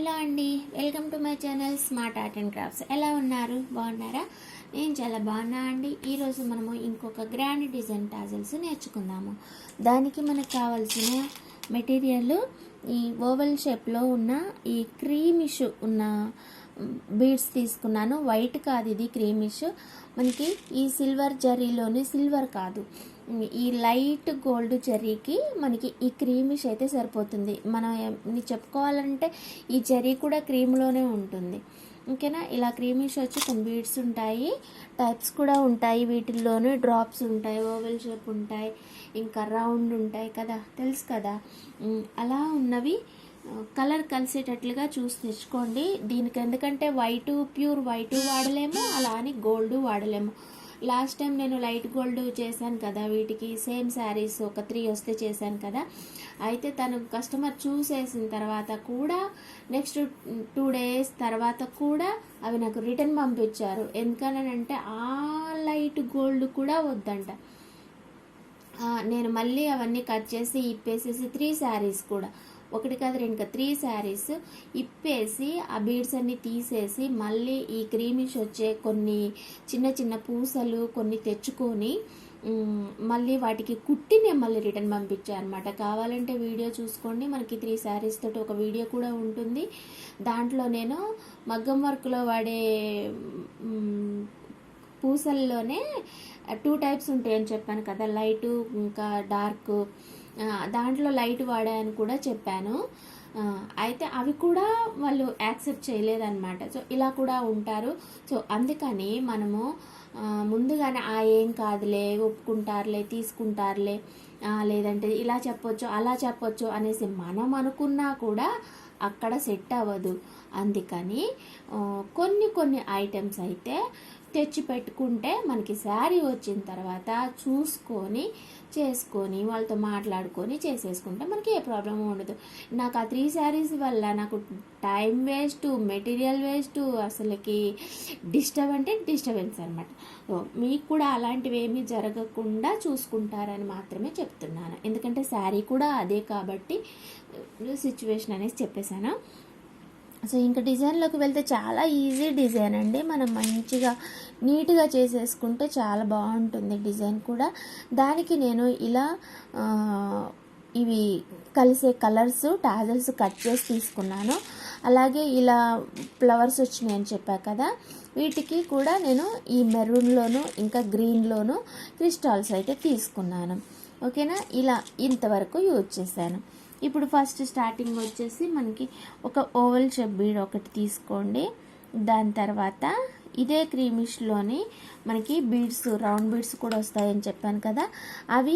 Hello అండి, welcome to my channel smart art and crafts. ఎలా ఉన్నారు? బాగున్నారా? నేను చాలా బాగున్నా అండి. ఈరోజు మనము ఇంకొక గ్రాండ్ డిజైన్ టాజల్స్ నేర్చుకుందాము. దానికి మనకు కావాల్సిన మెటీరియల్ ఈ ఓవల్ షేప్లో ఉన్న ఈ క్రీమిష్ ఉన్న బీడ్స్ తీసుకున్నాను. వైట్ కాదు, ఇది క్రీమిష్. మనకి ఈ సిల్వర్ జరీలోని సిల్వర్ కాదు, ఈ లైట్ గోల్డ్ జరీకి మనకి ఈ క్రీమిష్ అయితే సరిపోతుంది. మనం చెప్పుకోవాలంటే ఈ జరీ కూడా క్రీమ్లోనే ఉంటుంది. ఓకేనా? ఇలా క్రీమిష్ వచ్చి కొన్ని బీడ్స్ ఉంటాయి, టైప్స్ కూడా ఉంటాయి. వీటిల్లోనే డ్రాప్స్ ఉంటాయి, ఓవెల్ షేప్ ఉంటాయి, ఇంకా రౌండ్ ఉంటాయి కదా, తెలుసు కదా. అలా ఉన్నవి కలర్ కలిసేటట్లుగా చూసి తెచ్చుకోండి. దీనికి ఎందుకంటే వైట్, ప్యూర్ వైట్ వాడలేము, అలా అని గోల్డ్ వాడలేము. లాస్ట్ టైం నేను లైట్ గోల్డ్ చేశాను కదా, వీటికి సేమ్ శారీస్ ఒక 3 వస్తే చేశాను కదా. అయితే తను కస్టమర్ చూసేసిన తర్వాత కూడా నెక్స్ట్ 2 days తర్వాత కూడా అవి నాకు రిటర్న్ పంపించారు. ఎందుకనంటే ఆ లైట్ గోల్డ్ కూడా వద్దంట. నేను మళ్ళీ అవన్నీ కట్ చేసి ఇప్పేసేసి 3 శారీస్ కూడా, ఒకటి కాదు 2 కాదు 3 శారీస్ ఇప్పేసి ఆ బీడ్స్ అన్ని తీసేసి మళ్ళీ ఈ క్రీమిష్ వచ్చే కొన్ని చిన్న చిన్న పూసలు కొన్ని తెచ్చుకొని మళ్ళీ వాటికి కుట్టి నేను మళ్ళీ రిటర్న్ పంపించాను అనమాట. కావాలంటే వీడియో చూసుకోండి, మనకి 3 శారీస్ తోటి ఒక వీడియో కూడా ఉంటుంది. దాంట్లో నేను మగ్గం వర్క్లో వాడే పూసల్లోనే 2 టైప్స్ ఉంటాయని చెప్పాను కదా, లైటు ఇంకా డార్క్. దాంట్లో లైట్ వాడాయని కూడా చెప్పాను. అయితే అవి కూడా వాళ్ళు యాక్సెప్ట్ చేయలేదన్నమాట. సో ఇలా కూడా ఉంటారు. సో అందుకని మనము ముందుగానే ఏం కాదులే, ఒప్పుకుంటారులే, తీసుకుంటారులే, లేదంటే ఇలా చెప్పొచ్చు అలా చెప్పొచ్చు అనేసి మనం అనుకున్నా కూడా అక్కడ సెట్ అవ్వదు. అందుకని కొన్ని ఐటమ్స్ అయితే తెచ్చి పెట్టుకుంటే మనకి శారీ వచ్చిన తర్వాత చూసుకొని చేసుకొని వాళ్ళతో మాట్లాడుకొని చేసేసుకుంటే మనకి ఏ ప్రాబ్లం ఉండదు. నాకు ఆ 3 శారీస్ వల్ల నాకు టైం వేస్ట్, మెటీరియల్ వేస్ట్, అసలుకి డిస్టర్బెన్స్ అనమాట. మీకు కూడా అలాంటివి ఏమీ జరగకుండా చూసుకుంటారని మాత్రమే చెప్తున్నాను. ఎందుకంటే శారీ కూడా అదే కాబట్టి సిచ్యువేషన్ అనేసి చెప్పేశాను. సో ఇంకా డిజైన్లోకి వెళ్తే చాలా ఈజీ డిజైన్ అండి. మనం మంచిగా నీట్గా చేసేసుకుంటే చాలా బాగుంటుంది డిజైన్ కూడా. దానికి నేను ఇలా ఇవి కలిసే కలర్స్ టాజల్స్ కట్ చేసి తీసుకున్నాను. అలాగే ఇలా ఫ్లవర్స్ వచ్చినాయి అని చెప్పా కదా, వీటికి కూడా నేను ఈ మెరూన్లోను ఇంకా గ్రీన్లోను క్రిస్టాల్స్ అయితే తీసుకున్నాను. ఓకేనా? ఇలా ఇంతవరకు యూజ్ చేశాను. ఇప్పుడు ఫస్ట్ స్టార్టింగ్ వచ్చేసి మనకి ఒక ఓవల్ షేప్ బీడ్ ఒకటి తీసుకోండి. దాని తర్వాత ఇదే క్రీమిష్లోని మనకి బీడ్స్, రౌండ్ బీడ్స్ కూడా వస్తాయని చెప్పాను కదా, అవి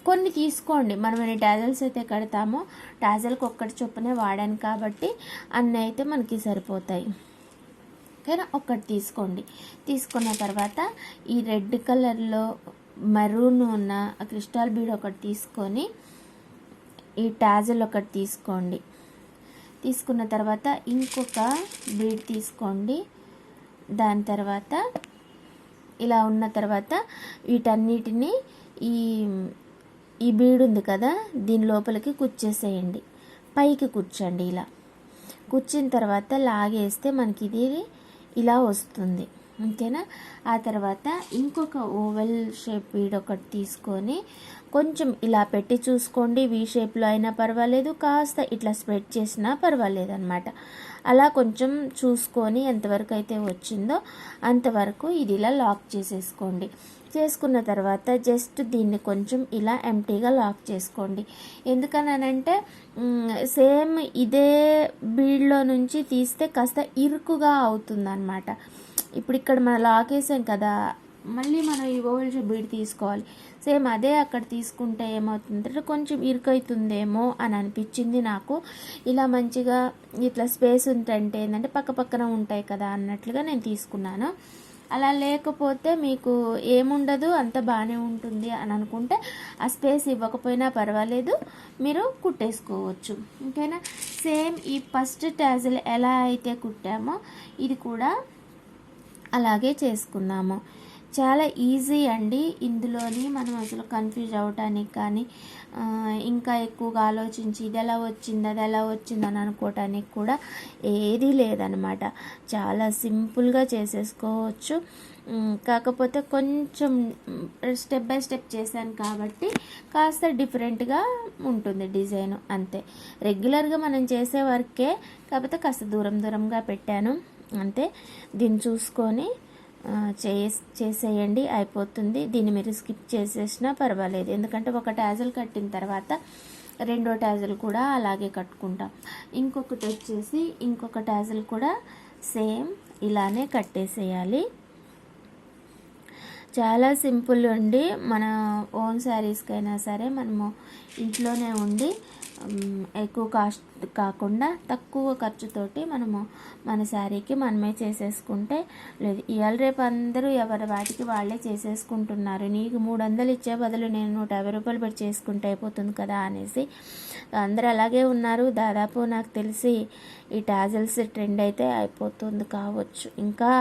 కొన్ని తీసుకోండి. మనం ఎన్ని టాజల్స్ అయితే కడతామో టాజల్కి ఒక్కటి చొప్పునే వాడాను కాబట్టి అన్నీ అయితే మనకి సరిపోతాయి. ఓకేనా? ఒక్కటి తీసుకోండి. తీసుకున్న తర్వాత ఈ రెడ్ కలర్లో మెరూన్ ఉన్న క్రిస్టల్ బీడ్ ఒకటి తీసుకొని ఈ టాజల్ ఒకటి తీసుకోండి. తీసుకున్న తర్వాత ఇంకొక బీడ్ తీసుకోండి. దాని తర్వాత ఇలా ఉన్న తర్వాత వీటన్నిటిని ఈ బీడ్ ఉంది కదా, దీని లోపలికి కుచ్చేసేయండి. పైకి కూర్చోండి. ఇలా కూర్చిన తర్వాత లాగేస్తే మనకి ఇది ఇలా వస్తుంది. ఓకేనా? ఆ తర్వాత ఇంకొక ఓవెల్ షేప్ బీడ్ ఒకటి తీసుకొని కొంచెం ఇలా పెట్టి చూసుకోండి. వీ షేప్లో అయినా పర్వాలేదు, కాస్త ఇట్లా స్ప్రెడ్ చేసినా పర్వాలేదు అనమాట. అలా కొంచెం చూసుకొని ఎంతవరకు అయితే వచ్చిందో అంతవరకు ఇది ఇలా లాక్ చేసేసుకోండి. చేసుకున్న తర్వాత జస్ట్ దీన్ని కొంచెం ఇలా ఎంటీగా లాక్ చేసుకోండి. ఎందుకనంటే సేమ్ ఇదే బీడ్లో నుంచి తీస్తే కాస్త ఇరుకుగా అవుతుందన్నమాట. ఇప్పుడు ఇక్కడ మనం లాక్ వేసాం కదా, మళ్ళీ మనం ఈ ఓవెల్ షేప్ బీడ్ తీసుకోవాలి. సేమ్ అదే అక్కడ తీసుకుంటే ఏమవుతుందంటే కొంచెం ఇరుకవుతుందేమో అని అనిపించింది నాకు. ఇలా మంచిగా ఇట్లా స్పేస్ ఉంటే ఏంటంటే పక్కన ఉంటాయి కదా అన్నట్లుగా నేను తీసుకున్నాను. అలా లేకపోతే మీకు ఏముండదు, అంత బాగానే ఉంటుంది అని అనుకుంటే ఆ స్పేస్ ఇవ్వకపోయినా పర్వాలేదు, మీరు కుట్టేసుకోవచ్చు. ఓకేనా? సేమ్ ఈ ఫస్ట్ టాజిల్ ఎలా అయితే కుట్టామో ఇది కూడా అలాగే చేసుకున్నాము. చాలా ఈజీ అండి. ఇందులోని మనం అసలు కన్ఫ్యూజ్ అవ్వటానికి కానీ ఇంకా ఎక్కువగా ఆలోచించి ఇది ఎలా వచ్చింది అది ఎలా వచ్చిందని అనుకోవటానికి కూడా ఏదీ లేదనమాట. చాలా సింపుల్గా చేసేసుకోవచ్చు. కాకపోతే కొంచెం స్టెప్ బై స్టెప్ చేశాను కాబట్టి కాస్త డిఫరెంట్గా ఉంటుంది డిజైన్, అంతే. రెగ్యులర్గా మనం చేసే వర్కే, కాకపోతే కాస్త దూరంగా పెట్టాను అంతే. దీన్ని చూసుకొని చేసేయండి, అయిపోతుంది. దీన్ని మీరు స్కిప్ చేసేసినా పర్వాలేదు, ఎందుకంటే ఒక టాజల్ కట్టిన తర్వాత రెండో టాజల్ కూడా అలాగే కట్టుకుంటాం. ఇంకొకటి వచ్చేసి ఇంకొక టాజల్ కూడా సేమ్ ఇలానే కట్టేసేయాలి. చాలా సింపుల్ అండి. మన ఓన్ శారీస్కైనా సరే మనము ఇంట్లోనే ఉండి ఎక్కువ కాస్ట్ కాకుండా తక్కువ ఖర్చుతోటి మనము మన శారీకి మనమే చేసేసుకుంటే, లేదు ఇవాళ రేపు అందరూ ఎవరి వాటికి వాళ్ళే చేసేసుకుంటున్నారు. నీకు 300 ఇచ్చే బదులు నేను 150 రూపాయలు పెట్టి చేసుకుంటే అయిపోతుంది కదా అనేసి అందరూ అలాగే ఉన్నారు. దాదాపు నాకు తెలిసి ఈ టాజల్స్ ట్రెండ్ అయితే అయిపోతుంది కావచ్చు ఇంకా,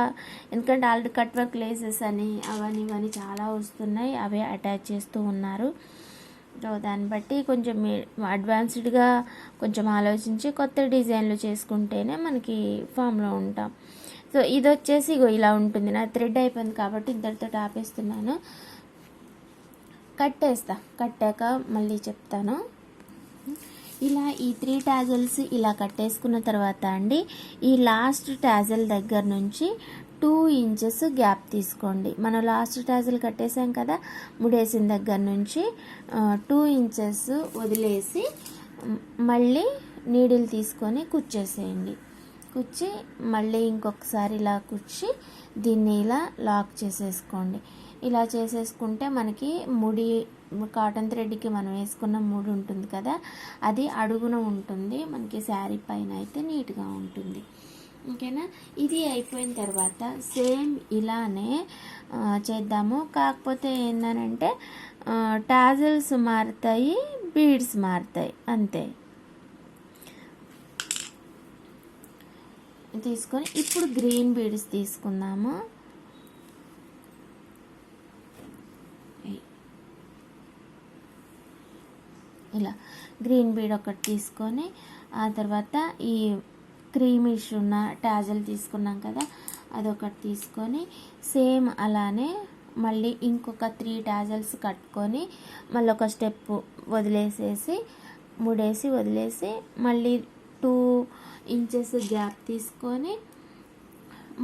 ఎందుకంటే ఆల్రెడీ కట్ వర్క్ లేసెస్ అని అవన్నీ ఇవన్నీ చాలా వస్తున్నాయి, అవే అటాచ్ చేస్తూ ఉన్నారు. సో దాన్ని బట్టి కొంచెం అడ్వాన్స్డ్గా కొంచెం ఆలోచించి కొత్త డిజైన్లు చేసుకుంటేనే మనకి ఫామ్లో ఉంటాం. సో ఇది వచ్చేసి ఇగో ఇలా ఉంటుంది. నా థ్రెడ్ అయిపోయింది కాబట్టి ఇంతటితో ఆపేస్తున్నాను. కట్టాక మళ్ళీ చెప్తాను. ఇలా ఈ 3 టాజల్స్ ఇలా కట్టేసుకున్న తర్వాత అండి, ఈ లాస్ట్ టాజల్ దగ్గర నుంచి 2 ఇంచెస్ గ్యాప్ తీసుకోండి. మనం లాస్ట్ టాజల్ కట్టేసాం కదా, ముడేసిన దగ్గర నుంచి 2 ఇంచెస్ వదిలేసి మళ్ళీ నీడిల్ తీసుకొని కుచ్చేసేయండి. కుచ్చి మళ్ళీ ఇంకొకసారి ఇలా కుచ్చి దీన్ని ఇలా లాక్ చేసేసుకోండి. ఇలా చేసేసుకుంటే మనకి ముడి కాటన్ థ్రెడ్కి మనం వేసుకున్న ముడి ఉంటుంది కదా, అది అడుగున ఉంటుంది, మనకి శారీ పైన అయితే నీట్గా ఉంటుంది. ఓకేనా. ఇది అయిపోయిన తర్వాత సేమ్ ఇలానే చేద్దాము. కాకపోతే ఏంటంటే టాజల్స్ మారుతాయి, బీడ్స్ మారుతాయి, అంతే. తీసుకొని ఇప్పుడు గ్రీన్ బీడ్స్ తీసుకుందాము. ఇలా గ్రీన్ బీడ్ ఒకటి తీసుకొని ఆ తర్వాత ఈ క్రీమిష్ ఉన్న టాజల్ తీసుకున్నాం కదా, అదొకటి తీసుకొని సేమ్ అలానే మళ్ళీ ఇంకొక 3 టాజల్స్ కట్టుకొని మళ్ళీ ఒక స్టెప్ వదిలేసేసి ముడేసి వదిలేసి మళ్ళీ 2 ఇంచెస్ గ్యాప్ తీసుకొని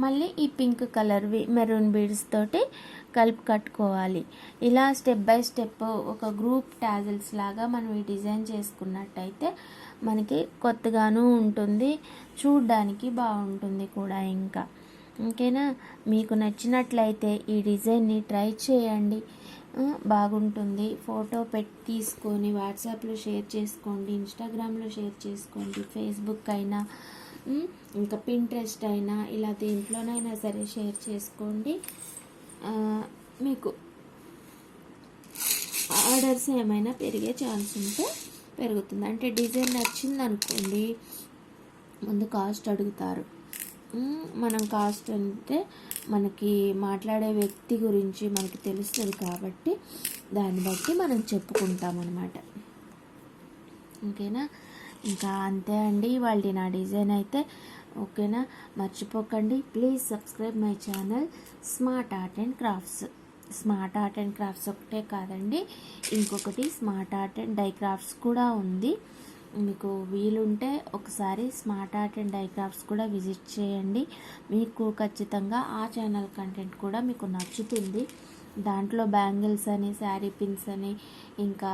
మళ్ళీ ఈ పింక్ కలర్వి మెరూన్ బీడ్స్ తోటి కలిపి కట్టుకోవాలి. ఇలా స్టెప్ బై స్టెప్ ఒక గ్రూప్ టాజల్స్ లాగా మనం ఈ డిజైన్ చేసుకున్నట్టయితే మనకి కొత్తగాను ఉంటుంది, చూడ్డానికి బాగుంటుంది కూడా. ఇంకా ఓకేనా. మీకు నచ్చినట్లయితే ఈ డిజైన్ని ట్రై చేయండి, బాగుంటుంది. ఫోటో తీసుకొని వాట్సాప్లో షేర్ చేసుకోండి, ఇన్స్టాగ్రామ్లో షేర్ చేసుకోండి, ఫేస్బుక్ అయినా ఇంకా పింట్రెస్ట్ అయినా ఇలా దేంట్లోనైనా సరే షేర్ చేసుకోండి. మీకు ఆర్డర్స్ ఏమైనా పెరిగే ఛాన్స్ ఉంటే పెరుగుతుంది. అంటే డిజైన్ నచ్చింది అనుకోండి, ముందు కాస్ట్ అడుగుతారు. మనం కాస్ట్ అంటే మనకి మాట్లాడే వ్యక్తి గురించి మనకి తెలుస్తుంది కాబట్టి దాన్ని బట్టి మనం చెప్పుకుంటాం అన్నమాట. ఓకేనా. ఇంకా అంతే అండి వాళ్ళ నా డిజైన్ అయితే. ఓకేనా. మర్చిపోకండి, please subscribe my channel smart art and Crafts. Smart art and Crafts ఒకటే కాదండి, ఇంకొకటి Smart art and Dye Crafts కూడా ఉంది. మీకు వీలుంటే ఒకసారి Smart art and Dye Crafts కూడా విజిట్ చేయండి. మీకు ఖచ్చితంగా ఆ ఛానల్ కంటెంట్ కూడా మీకు నచ్చుతుంది. దాంట్లో బ్యాంగిల్స్ అని, శారీ పిన్స్ అని, ఇంకా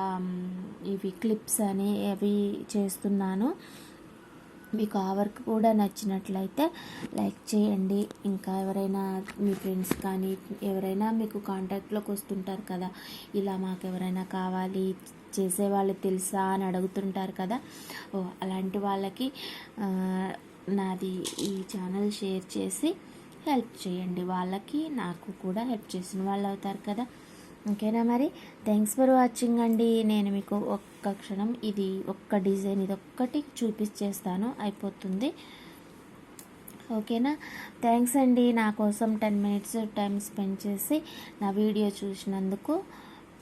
ఇవి క్లిప్స్ అని అవి చేస్తున్నాను. మీకు ఆ వర్క్ కూడా నచ్చినట్లయితే లైక్ చేయండి. ఇంకా ఎవరైనా మీ ఫ్రెండ్స్ కానీ ఎవరైనా మీకు కాంటాక్ట్లోకి వస్తుంటారు కదా, ఇలా మాకు ఎవరైనా కావాలి చేసేవాళ్ళు తెలుసా అని అడుగుతుంటారు కదా, అలాంటి వాళ్ళకి నాది ఈ ఛానల్ షేర్ చేసి హెల్ప్ చేయండి. వాళ్ళకి నాకు కూడా హెల్ప్ చేసిన వాళ్ళు అవుతారు కదా. ఓకేనా. మరి థ్యాంక్స్ ఫర్ వాచింగ్ అండి. నేను మీకు ఒక్క క్షణం ఇది ఒక్క డిజైన్ ఇది ఒక్కటి చూపించేస్తాను, అయిపోతుంది. ఓకేనా. థ్యాంక్స్ అండి, నా కోసం 10 మినిట్స్ టైం స్పెండ్ చేసి నా వీడియో చూసినందుకు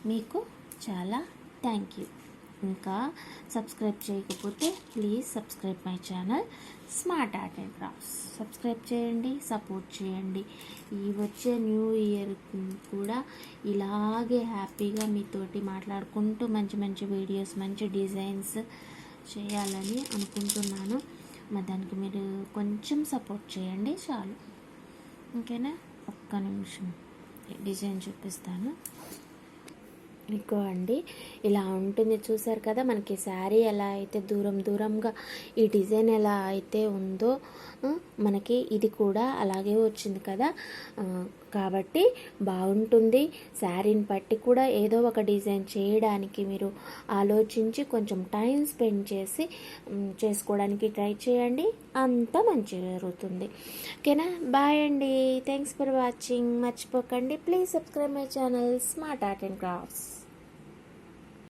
మీకు చాలా థ్యాంక్ యూ. ఇంకా సబ్స్క్రైబ్ చేయకపోతే please subscribe my channel smart art and crafts. Subscribe చేయండి, సపోర్ట్ చేయండి. ఈ వచ్చే న్యూ ఇయర్ కూడా ఇలాగే హ్యాపీగా మీతోటి మాట్లాడుకుంటూ మంచి మంచి వీడియోస్, మంచి డిజైన్స్ చేయాలని అనుకుంటున్నాను. మరి దానికి మీరు కొంచెం సపోర్ట్ చేయండి చాలు. ఓకేనా. ఒక్క నిమిషం డిజైన్ చూపిస్తాను. ఇగో అండి, ఇలా ఉంటుంది చూసారు కదా. మనకి శారీ ఎలా అయితే దూరంగా ఈ డిజైన్ ఎలా అయితే ఉందో మనకి ఇది కూడా అలాగే వచ్చింది కదా. కాబట్టి బాగుంటుంది. శారీని బట్టి కూడా ఏదో ఒక డిజైన్ చేయడానికి మీరు ఆలోచించి కొంచెం టైం స్పెండ్ చేసి చేసుకోవడానికి ట్రై చేయండి. అంతా మంచిగా జరుగుతుంది. ఓకేనా. బాయ్ అండి. Thanks for watching. మర్చిపోకండి, please subscribe my channel smart art and crafts.